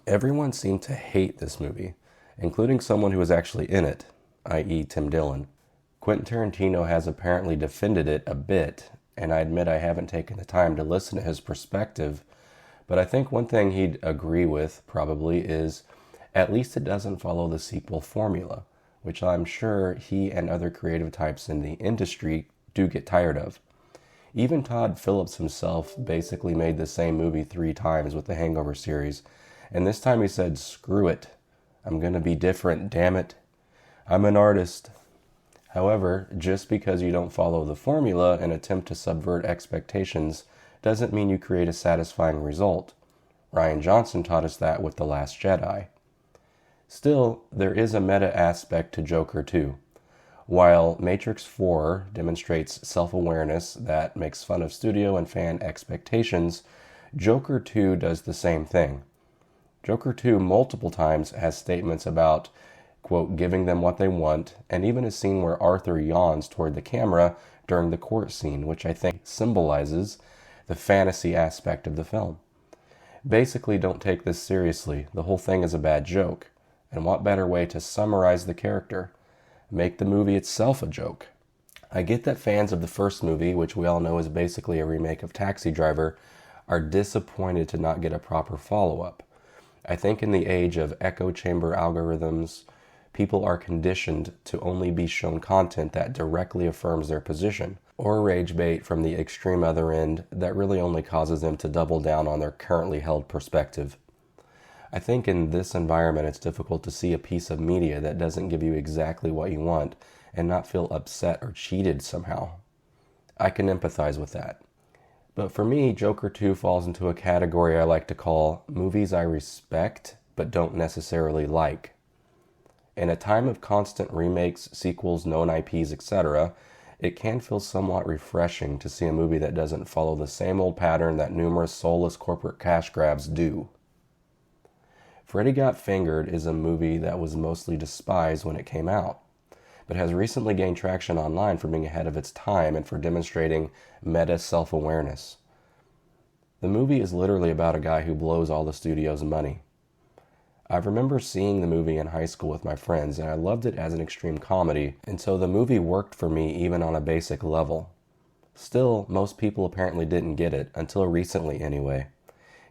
Everyone seemed to hate this movie, including someone who was actually in it, i.e. Tim Dillon. Quentin Tarantino has apparently defended it a bit, and I admit I haven't taken the time to listen to his perspective, but I think one thing he'd agree with, probably, is at least it doesn't follow the sequel formula, which I'm sure he and other creative types in the industry do get tired of. Even Todd Phillips himself basically made the same movie 3 times with the Hangover series, and this time he said, "Screw it. I'm gonna be different, damn it. I'm an artist." However, just because you don't follow the formula and attempt to subvert expectations doesn't mean you create a satisfying result. Rian Johnson taught us that with The Last Jedi. Still, there is a meta aspect to Joker 2. While Matrix 4 demonstrates self-awareness that makes fun of studio and fan expectations, Joker 2 does the same thing. Joker 2 multiple times has statements about, quote, giving them what they want, and even a scene where Arthur yawns toward the camera during the court scene, which I think symbolizes the fantasy aspect of the film. Basically, don't take this seriously. The whole thing is a bad joke. And what better way to summarize the character? Make the movie itself a joke. I get that fans of the first movie, which we all know is basically a remake of Taxi Driver, are disappointed to not get a proper follow-up. I think in the age of echo chamber algorithms, people are conditioned to only be shown content that directly affirms their position, or rage bait from the extreme other end that really only causes them to double down on their currently held perspective. I think in this environment it's difficult to see a piece of media that doesn't give you exactly what you want and not feel upset or cheated somehow. I can empathize with that. But for me, Joker 2 falls into a category I like to call movies I respect but don't necessarily like. In a time of constant remakes, sequels, known IPs, etc., it can feel somewhat refreshing to see a movie that doesn't follow the same old pattern that numerous soulless corporate cash grabs do. Freddy Got Fingered is a movie that was mostly despised when it came out, but has recently gained traction online for being ahead of its time and for demonstrating meta self-awareness. The movie is literally about a guy who blows all the studio's money. I remember seeing the movie in high school with my friends, and I loved it as an extreme comedy, and so the movie worked for me even on a basic level. Still, most people apparently didn't get it, until recently anyway.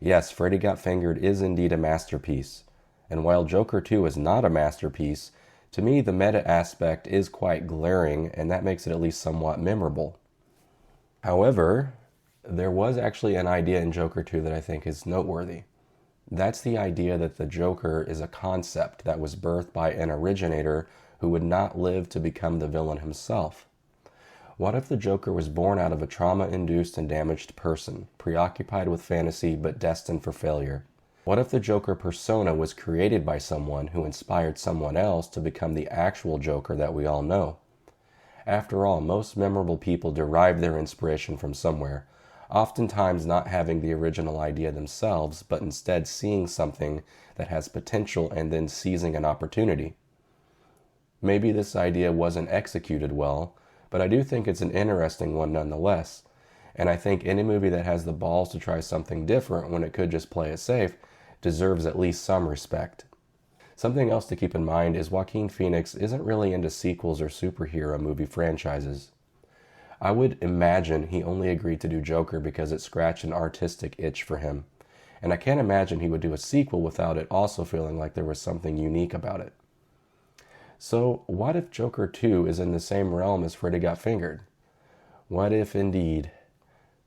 Yes, Freddy Got Fingered is indeed a masterpiece, and while Joker 2 is not a masterpiece, to me the meta aspect is quite glaring, and that makes it at least somewhat memorable. However, there was actually an idea in Joker 2 that I think is noteworthy. That's the idea that the Joker is a concept that was birthed by an originator who would not live to become the villain himself. What if the Joker was born out of a trauma-induced and damaged person, preoccupied with fantasy but destined for failure? What if the Joker persona was created by someone who inspired someone else to become the actual Joker that we all know? After all, most memorable people derive their inspiration from somewhere, oftentimes not having the original idea themselves, but instead seeing something that has potential and then seizing an opportunity. Maybe this idea wasn't executed well, but I do think it's an interesting one nonetheless, and I think any movie that has the balls to try something different when it could just play it safe deserves at least some respect. Something else to keep in mind is Joaquin Phoenix isn't really into sequels or superhero movie franchises. I would imagine he only agreed to do Joker because it scratched an artistic itch for him, and I can't imagine he would do a sequel without it also feeling like there was something unique about it. So, what if Joker 2 is in the same realm as Freddy Got Fingered? What if, indeed?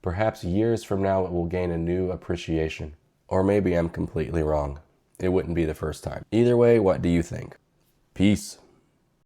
Perhaps years from now it will gain a new appreciation. Or maybe I'm completely wrong. It wouldn't be the first time. Either way, what do you think? Peace.